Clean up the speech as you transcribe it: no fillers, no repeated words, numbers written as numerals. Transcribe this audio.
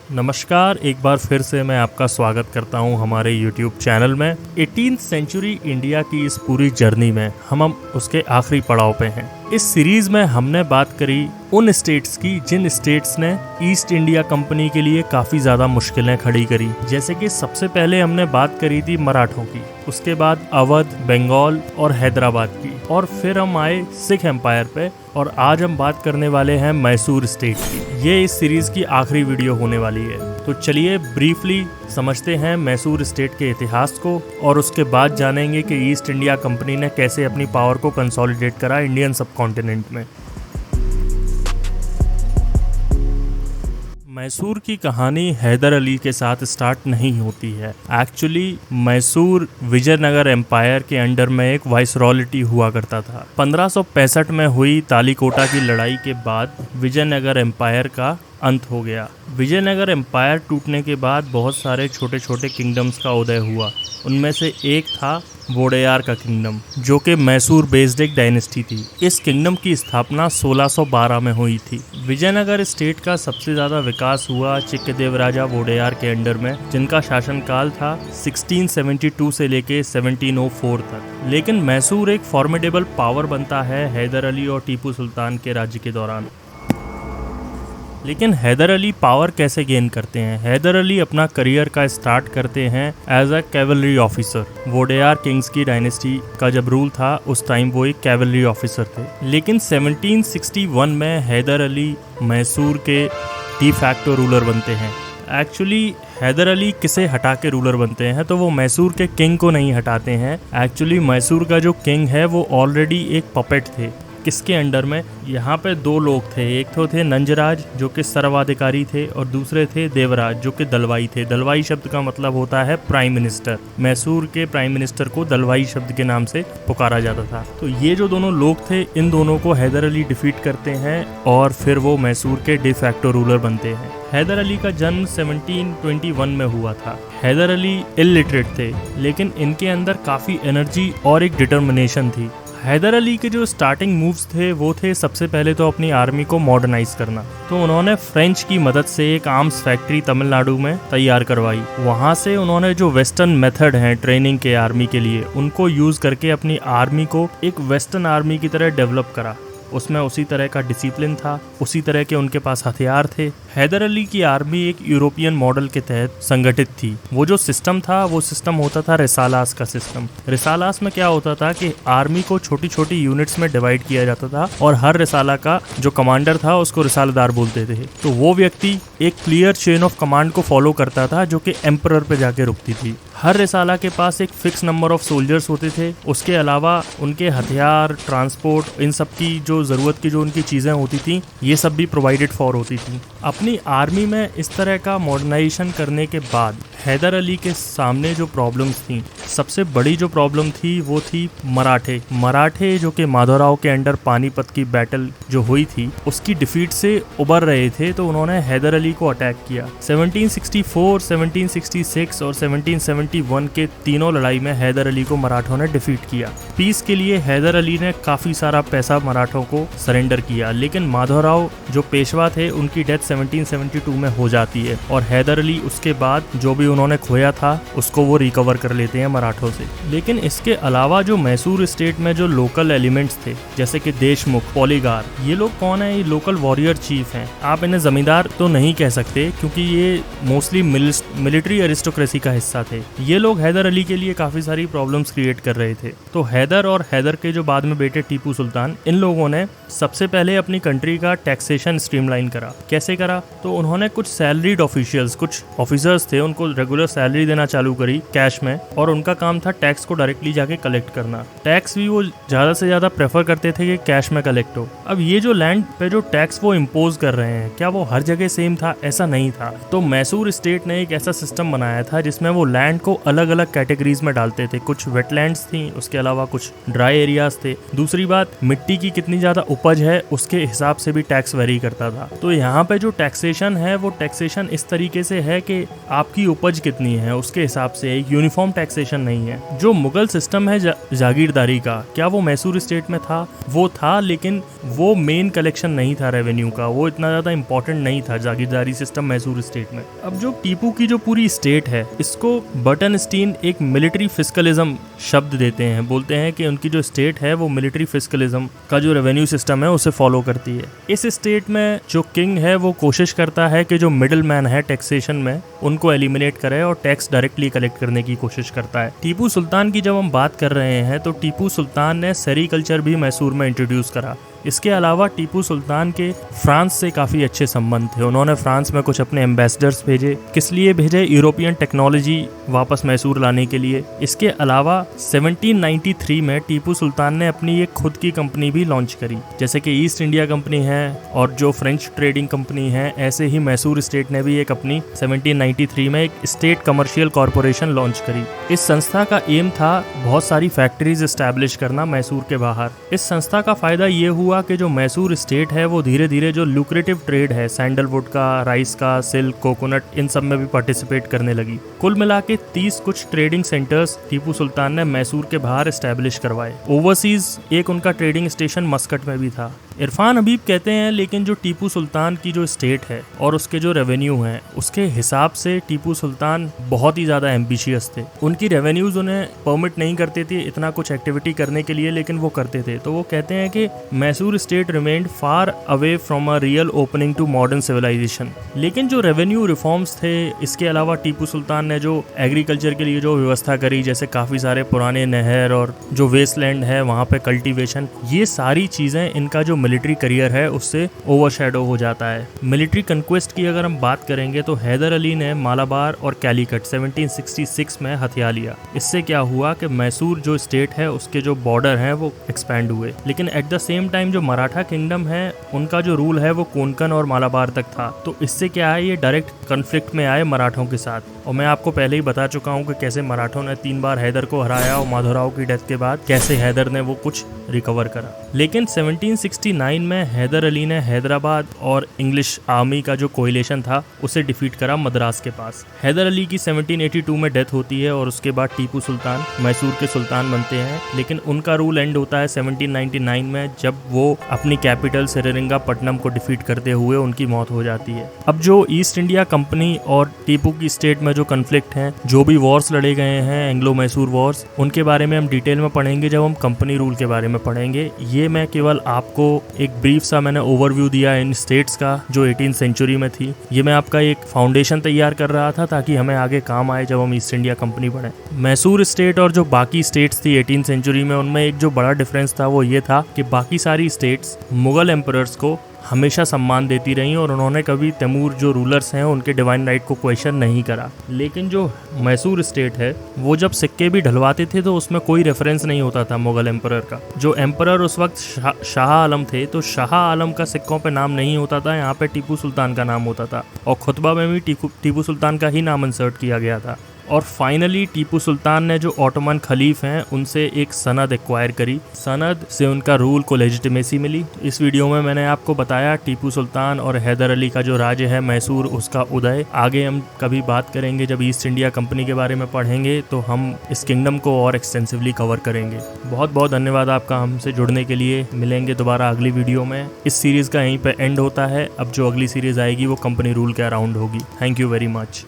नमस्कार, एक बार फिर से मैं आपका स्वागत करता हूं हमारे YouTube चैनल में। 18th सेंचुरी इंडिया की इस पूरी जर्नी में हम उसके आखिरी पड़ाव पे हैं। इस सीरीज में हमने बात करी उन स्टेट्स की जिन स्टेट्स ने ईस्ट इंडिया कंपनी के लिए काफ़ी ज़्यादा मुश्किलें खड़ी करी। जैसे कि सबसे पहले हमने बात करी थी मराठों की, उसके बाद अवध, बंगाल और हैदराबाद की, और फिर हम आए सिख एम्पायर पे, और आज हम बात करने वाले हैं मैसूर स्टेट की। ये इस सीरीज की आखिरी वीडियो होने वाली है। तो चलिए ब्रीफली समझते हैं मैसूर स्टेट के इतिहास को, और उसके बाद जानेंगे कि ईस्ट इंडिया कंपनी ने कैसे अपनी पावर को कंसोलिडेट करा इंडियन सबकॉन्टिनेंट में। मैसूर की कहानी हैदर अली के साथ स्टार्ट नहीं होती है। एक्चुअली मैसूर विजयनगर एम्पायर के अंडर में एक वाइसरॉयल्टी हुआ करता था। 1565 में हुई तालीकोटा की लड़ाई के बाद विजयनगर एम्पायर का अंत हो गया। विजयनगर एम्पायर टूटने के बाद बहुत सारे छोटे छोटे किंगडम्स का उदय हुआ। उनमें से एक था वोडेयार का किंगडम, जो कि मैसूर बेस्ड एक डायनेस्टी थी। इस किंगडम की स्थापना 1612 में हुई थी। विजयनगर स्टेट का सबसे ज़्यादा विकास हुआ चिक्कदेवराजा वोडेयार के अंडर में, जिनका शासनकाल था 1672 से लेके 1704 तक। लेकिन मैसूर एक फॉर्मिडेबल पावर बनता है हैदर अली और टीपू सुल्तान के राज्य के दौरान। लेकिन हैदर अली पावर कैसे गेन करते हैं? हैदर अली अपना करियर का स्टार्ट करते हैं as a cavalry officer. Wodeyar kings की डायनेस्टी का जब रूल था उस टाइम वो एक कैवलरी ऑफिसर थे। लेकिन 1761 में हैदर अली मैसूर के डी फैक्टो रूलर बनते हैं। एक्चुअली हैदर अली किसे हटा के रूलर बनते हैं? तो वो मैसूर के किंग को नहीं हटाते हैं। एक्चुअली मैसूर का जो किंग है वो ऑलरेडी एक पपेट थे। किसके अंडर में? यहाँ पे दो लोग थे। एक तो थे नंजराज, जो कि सर्वाधिकारी थे, और दूसरे थे देवराज, जो कि दलवाई थे। दलवाई शब्द का मतलब होता है प्राइम मिनिस्टर। मैसूर के प्राइम मिनिस्टर को दलवाई शब्द के नाम से पुकारा जाता था। तो ये जो दोनों लोग थे, इन दोनों को हैदर अली डिफीट करते हैं और फिर वो मैसूर के डे फैक्टो रूलर बनते हैं। हैदर अली का जन्म 1721 में हुआ था। हैदर अली इलिटरेट थे, लेकिन इनके अंदर काफ़ी एनर्जी और एक डिटर्मिनेशन थी। हैदर अली के जो स्टार्टिंग मूव्स थे वो थे सबसे पहले तो अपनी आर्मी को मॉडर्नाइज करना। तो उन्होंने फ्रेंच की मदद से एक आर्म्स फैक्ट्री तमिलनाडु में तैयार करवाई। वहाँ से उन्होंने जो वेस्टर्न मेथड हैं ट्रेनिंग के आर्मी के लिए, उनको यूज़ करके अपनी आर्मी को एक वेस्टर्न आर्मी की तरह डेवलप करा। उसमें उसी तरह का डिसिप्लिन था, उसी तरह के उनके पास हथियार थे। हैदर अली की आर्मी एक यूरोपियन मॉडल के तहत संगठित थी। वो जो सिस्टम था वो सिस्टम होता था रिसालास का सिस्टम। रिसालास में क्या होता था कि आर्मी को छोटी छोटी यूनिट्स में डिवाइड किया जाता था, और हर रिसाला का जो कमांडर था उसको रिसालदार बोलते थे। तो वो व्यक्ति एक क्लियर चेन ऑफ कमांड को फॉलो करता था, जो कि एम्परर पे जाके रुकती थी। हर रिसाला के पास एक फिक्स नंबर ऑफ सोल्जर्स होते थे। उसके अलावा उनके हथियार, ट्रांसपोर्ट, इन सब की जो ज़रूरत की जो उनकी चीज़ें होती थी, ये सब भी प्रोवाइडेड फॉर होती थी। अपनी आर्मी में इस तरह का मॉडर्नाइजेशन करने के बाद हैदर अली के सामने जो प्रॉब्लम्स थी, सबसे बड़ी जो प्रॉब्लम थी वो थी मराठे जो कि माधवराव के अंडर पानीपत की बैटल जो हुई थी उसकी डिफीट से उबर रहे थे। तो उन्होंने हैदर अली को अटैक किया। 1764, 1766 और 1771 के तीनों लड़ाई में हैदर अली को मराठों ने डिफीट किया। पीस के लिए हैदर अली ने काफ़ी सारा पैसा मराठों को सरेंडर किया, लेकिन माधवराव जो पेशवा थे उनकी डेथ 1772 में हो जाती है, और हैदर अली उसके बाद जो भी उन्होंने खोया था उसको वो रिकवर कर लेते हैं मराठों से। लेकिन इसके अलावा जो मैसूर स्टेट में जो लोकल एलिमेंट्स थे, जैसे कि देशमुख, पॉलीगार, ये लोग कौन है? ये लोकल वॉरियर चीफ हैं। आप इन्हें जमींदार तो नहीं कह सकते, क्योंकि ये मोस्टली मिलिट्री एरिस्टोक्रेसी का हिस्सा थे। ये लोग हैदर अली के लिए काफ़ी सारी प्रॉब्लम्स क्रिएट कर रहे थे। तो हैदर और हैदर के जो बाद में बेटे टीपू सुल्तान, इन लोगों ने सबसे पहले अपनी कंट्री का टैक्सेशन स्ट्रीमलाइन करा। कैसे करा? तो उन्होंने कुछ सैलरीड ऑफिशियल्स, कुछ ऑफिसर्स थे, उनको रेगुलर सैलरी देना चालू करी कैश में, और उनका काम था टैक्स को डायरेक्टली जाके कलेक्ट करना। टैक्स भी वो ज़्यादा से ज़्यादा प्रेफर करते थे कि कैश में कलेक्ट हो। अब ये जो लैंड पे जो टैक्स वो इम्पोज कर रहे हैं, क्या वो हर जगह सेम था? ऐसा नहीं था। तो मैसूर स्टेट ने एक ऐसा सिस्टम बनाया था जिसमें वो लैंड को अलग अलग कैटेगरीज में डालते थे। कुछ वेटलैंड्स थी, उसके अलावा कुछ ड्राई एरियाज थे। दूसरी बात, मिट्टी की कितनी ज़्यादा उपज है उसके हिसाब से भी टैक्स वेरी करता था। तो यहाँ पे जो टैक्सेशन है वो टैक्सेशन इस तरीके से है कि आपकी उपज कितनी है उसके हिसाब से, एक यूनिफॉर्म टैक्सेशन नहीं है। जो मुगल सिस्टम है जागीरदारी का, क्या वो मैसूर स्टेट में था? वो था, लेकिन वो मेन कलेक्शन नहीं था रेवेन्यू का, वो इतना ज़्यादा इंपॉर्टेंट नहीं था जागीरदारी सिस्टम मैसूर स्टेट में। अब जो टीपू की जो पूरी स्टेट है, इसको बटनस्टीन एक मिलिट्री फिस्कलिज्म शब्द देते हैं, बोलते हैं कि उनकी जो स्टेट है वो मिलिट्री फिस्कलिज्म का जो रेवेन्यू सिस्टम है उसे फॉलो करती है। इस स्टेट में जो किंग है वो कोशिश करता है कि जो मिडिल मैन है टैक्सेशन में उनको एलिमिनेट करे और टैक्स डायरेक्टली कलेक्ट करने की कोशिश करता है। टीपू सुल्तान की जब हम बात कर रहे हैं तो टीपू सुल्तान ने सेरीकल्चर भी मैसूर में इंट्रोड्यूस करा। इसके अलावा टीपू सुल्तान के फ्रांस से काफ़ी अच्छे संबंध थे। उन्होंने फ्रांस में कुछ अपने एम्बेसडर्स भेजे। किस लिए भेजे? यूरोपियन टेक्नोलॉजी वापस मैसूर लाने के लिए। इसके अलावा 1793 में टीपू सुल्तान ने अपनी एक खुद की कंपनी भी लॉन्च करी, जैसे कि ईस्ट इंडिया कंपनी है और जो फ्रेंच ट्रेडिंग कंपनी है, ऐसे ही मैसूर स्टेट ने भी एक अपनी 1793 में एक स्टेट कमर्शियल कॉरपोरेशन लॉन्च करी। इस संस्था का एम था बहुत सारी फैक्ट्रीज एस्टैब्लिश करना मैसूर के बाहर। इस संस्था का फायदा ये हुआ कि जो मैसूर स्टेट है वो धीरे धीरे जो लुक्रेटिव ट्रेड है, सैंडलवुड का, राइस का, सिल्क, कोकोनट, इन सब में भी पार्टिसिपेट करने लगी। कुल मिला के 30 कुछ ट्रेडिंग सेंटर्स टीपू सुल्तान ने मैसूर के बाहर एस्टैब्लिश करवाए। ओवरसीज एक उनका ट्रेडिंग स्टेशन मस्कट में भी था। इरफान हबीब कहते हैं लेकिन जो टीपू सुल्तान की जो स्टेट है और उसके जो रेवेन्यू है उसके हिसाब से टीपू सुल्तान बहुत ही ज़्यादा एम्बिशियस थे। उनकी रेवेन्यूज उन्हें परमिट नहीं करते थे इतना कुछ एक्टिविटी करने के लिए, लेकिन वो करते थे। तो वो कहते हैं कि Mysore state remained far away from a real opening to modern civilisation. लेकिन जो रेवेन्यू रिफॉर्म्स थे, इसके अलावा टीपू सुल्तान ने जो एग्रीकल्चर के लिए जो व्यवस्था करी, जैसे काफ़ी सारे पुराने नहर और जो वेस्टलैंड है वहाँ पे कल्टीवेशन, ये सारी चीज़ें इनका जो मिलिट्री करियर है उससे ओवरशैडो हो जाता है। मिलिट्री कंक्वेस्ट की अगर हम बात करेंगे तो हैदर अली ने मालाबार और कैलीकट 1766 में हथिया लिया। इससे क्या हुआ कि मैसूर जो स्टेट है उसके जो बॉर्डर हैं वो एक्सपैंड हुए। लेकिन एट द सेम टाइम जो मराठा किंगडम है उनका जो रूल है वो कोंकण और मालाबार तक था। तो इससे क्या है, ये डायरेक्ट कन्फ्लिक्ट में आए मराठों के साथ। और मैं आपको पहले ही बता चुका हूँ कि कैसे मराठों ने 3 बार हैदर को हराया और माधवराव की डेथ के बाद कैसे हैदर ने वो कुछ रिकवर करा। लेकिन 1769 में हैदर अली ने हैदराबाद और इंग्लिश आर्मी का जो कोएलिशन था उसे डिफीट करा मद्रास के पास। हैदर अली की 1782 में डेथ होती है और उसके बाद टीपू सुल्तान मैसूर के सुल्तान बनते हैं। लेकिन उनका रूल एंड होता है 1799 में, जब वो अपनी कैपिटल श्रीरंगपट्टनम को डिफीट करते हुए उनकी मौत हो जाती है। अब जो ईस्ट इंडिया कंपनी और टीपू की स्टेट में जो कन्फ्लिक्ट हैं, जो भी वॉर्स लड़े गए हैं, एंग्लो मैसूर वॉर्स, उनके बारे में हम डिटेल में पढ़ेंगे जब हम कंपनी रूल के बारे में पढ़ेंगे। ये मैं केवल आपको एक ब्रीफ सा मैंने ओवरव्यू दिया इन स्टेट्स का जो 18th सेंचुरी में थी। ये मैं आपका एक फाउंडेशन तैयार कर रहा था ताकि हमें आगे काम आए जब हम ईस्ट इंडिया कंपनी पढ़ें। मैसूर स्टेट और जो बाकी स्टेट्स थी 18th सेंचुरी में, उनमें एक जो बड़ा डिफरेंस था वो ये था कि बाकी सारी स्टेट्स मुगल एम्परर्स को हमेशा सम्मान देती रहीं और उन्होंने कभी तैमूर जो रूलर्स हैं उनके डिवाइन राइट को क्वेश्चन नहीं करा। लेकिन जो मैसूर स्टेट है वो जब सिक्के भी ढलवाते थे तो उसमें कोई रेफरेंस नहीं होता था मुगल एम्परर का। जो एम्परर उस वक्त शाह आलम थे तो शाह आलम का सिक्कों पे नाम नहीं होता था, यहाँ पे टीपू सुल्तान का नाम होता था और खुतबा में भी टीपू सुल्तान का ही नाम इंसर्ट किया गया था। और फाइनली टीपू सुल्तान ने जो ऑटोमन खलीफ हैं उनसे एक सनद एक्वायर करी। सनद से उनका रूल को लेजिटिमेसी मिली। इस वीडियो में मैंने आपको बताया टीपू सुल्तान और हैदर अली का जो राज्य है मैसूर, उसका उदय। आगे हम कभी बात करेंगे जब ईस्ट इंडिया कंपनी के बारे में पढ़ेंगे तो हम इस किंगडम को और एक्सटेंसिवली कवर करेंगे। बहुत बहुत धन्यवाद आपका हमसे जुड़ने के लिए। मिलेंगे दोबारा अगली वीडियो में। इस सीरीज का यहीं पे एंड होता है। अब जो अगली सीरीज आएगी वो कंपनी रूल के अराउंड होगी। Thank you very much.